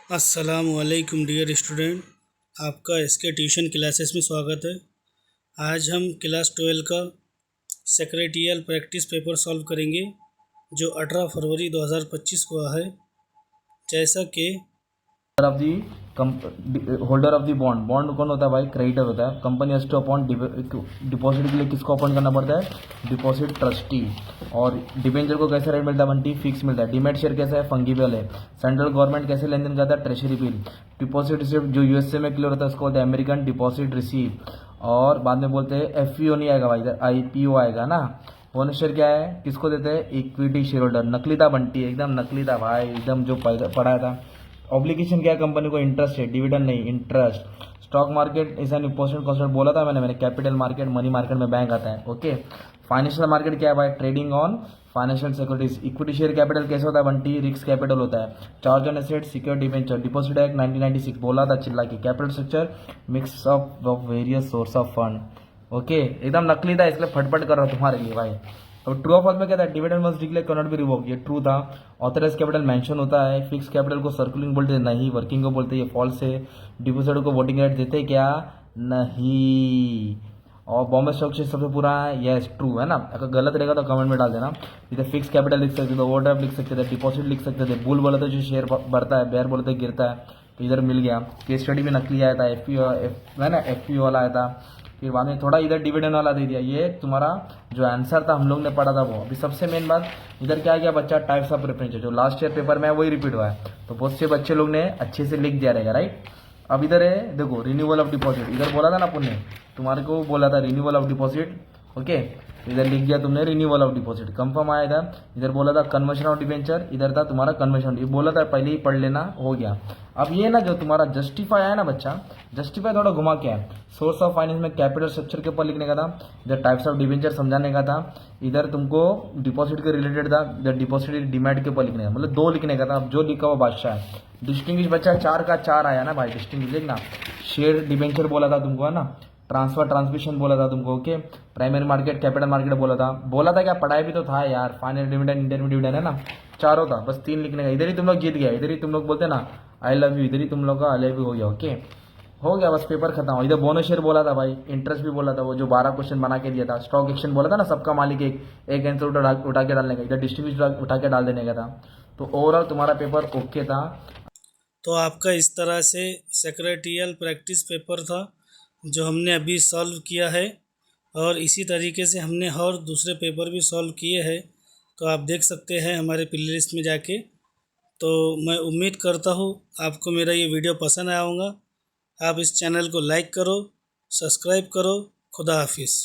अस्सलामुअलैकुम dear student, आपका इसके ट्यूशन क्लासेस में स्वागत है। आज हम क्लास 12 का सेक्रेटरियल प्रैक्टिस पेपर सॉल्व करेंगे जो 18 फरवरी 2025 को है। जैसा कि of the holder of the bond. Bond कौन होता है भाई? क्रेडिटर होता है। Company has to appoint deposit के लिए किसको अपॉइंट करना पड़ता है? Deposit trustee. और डिबेंचर को कैसे रेट मिलता है बंटी? फिक्स मिलता है। डीमेट शेयर कैसा है? फंगिबल है। सेंट्रल गवर्नमेंट कैसे लेन देन करता है? Treasury bill. डिपॉजिट रिसिप्ट जो यूएसए में क्लियर होता है उसको बोलते हैं अमेरिकन डिपॉजिट रिसीप्ट। और बाद में बोलते हैं एफपीओ नहीं आएगा भाई, इधर आईपीओ आएगा ना। बोनस शेयर क्या है? किसको देते हैं? Equity share holder. नकली था बंटी, एकदम नकली था भाई, एकदम जो पढ़ाया था। ऑब्लिगेशन क्या है? कंपनी को इंटरेस्ट है, डिविडेंड नहीं, interest. Stock market is an important concept, बोला था मैंने कैपिटल मार्केट, मनी मार्केट में बैंक आता है। ओके। फाइनेंशियल मार्केट क्या है भाई? Trading on financial securities. Equity share capital कैसे होता है बंटी? रिस्क कैपिटल होता है। Charge on asset, secure debenture. Deposit act 1996 बोला था चिल्ला के। Capital structure mix of various source of fund. Okay, एकदम नकली था इसलिए फटफट कर रहा हूँ तुम्हारे लिए भाई। अब ट्रू ऑफ फॉल्स में क्या था? Dividend must declare can not be revoke, ये ट्रू था। ऑथराइज कैपिटल मेंशन होता है। फिक्स कैपिटल को सर्कुलिंग बोलते हैं, नहीं। वर्किंग को बोलते हैं, ये फॉल्स है। डिपोजिट को वोटिंग राइट देते क्या? नहीं। और बॉम्बे स्टॉक एक्सचेंज सबसे पूरा है, यस ट्रू है ना। अगर गलत रहेगा तो कमेंट में डाल देना। इधर फिक्स कैपिटल लिख सकते थे, ओवरड्राफ्ट लिख सकते थे, डिपॉजिट लिख सकते थे। बुल बोले तो जो शेयर बढ़ता है, बेयर बोले तो गिरता है, तो इधर मिल गया। केस स्टडी भी नकली आया था, एफ वाला आया था। फिर बाद में थोड़ा इधर डिविडेंड वाला दे दिया। ये तुम्हारा जो आंसर था हम लोग ने पढ़ा था वो। अभी सबसे मेन बात इधर क्या गया बच्चा? टाइप्स ऑफ प्रेफरेंस जो लास्ट ईयर पेपर में है वही रिपीट हुआ है, तो बहुत से बच्चे लोग ने अच्छे से लिख दिया रहेगा, राइट। अब इधर है देखो, रिन्यूअल ऑफ डिपॉजिट। इधर बोला था ना अपन ने, तुम्हारे को बोला था रिन्यूअल ऑफ डिपॉजिट। ओके, इधर लिख दिया तुमने रिन्यूअल ऑफ डिपॉजिट, कंफर्म आया था। इधर बोला था कन्वर्शन ऑफ डिबेंचर, इधर था तुम्हारा कन्वर्शन। ये बोला था पहले ही पढ़ लेना, हो गया। अब ये ना जो तुम्हारा जस्टिफाई है ना बच्चा, जस्टिफाई थोड़ा घुमा के है। सोर्स ऑफ फाइनेंस में कैपिटल स्ट्रक्चर के ऊपर लिखने का था। इधर टाइप्स ऑफ डिबेंचर समझाने का था। इधर तुमको डिपॉजिट के रिलेटेड था। इधर डिपॉजिट डिमैट के ऊपर लिखने का, मतलब दो लिखने का था। अब जो लिखा हुआ बादशाह है। डिस्टिंग्विश बच्चा 4 का 4 आया ना भाई, डिस्टिंग्विश देखना। शेयर डिबेंचर बोला था तुमको, है ना। ट्रांसफर ट्रांसमिशन बोला था तुमको। Okay, primary market capital market बोला था क्या? पढ़ाई भी तो था यार, फाइनल डिविडेंड इंटरमीडिएट डिविडेंड है ना। चारों था, बस 3 लिखने का। इधर ही तुम लोग जीत गया, इधर ही तुम लोग बोलते ना आई लव यू, इधर ही तुम लोग का आई लव यू हो गया। ओके, हो गया, बस पेपर खत्म। इधर बोनस शेयर बोला था भाई, इंटरेस्ट भी बोला था, वो जो 12 क्वेश्चन बना के दिया था। स्टॉक एक्सचेंज बोला था ना, सबका मालिक एक आंसर उठा के डालने का। इधर डिस्ट्रीब्यूशन उठा के डाल देने का था। तो ओवरऑल तुम्हारा पेपर ओके था। तो आपका इस तरह से सेक्रेटरियल प्रैक्टिस पेपर था जो हमने अभी सॉल्व किया है, और इसी तरीके से हमने और दूसरे पेपर भी सॉल्व किए हैं। तो आप देख सकते हैं हमारे प्ले लिस्ट में जाके। तो मैं उम्मीद करता हूँ आपको मेरा ये वीडियो पसंद आया होगा। आप इस चैनल को लाइक करो, सब्सक्राइब करो। खुदा हाफिज़।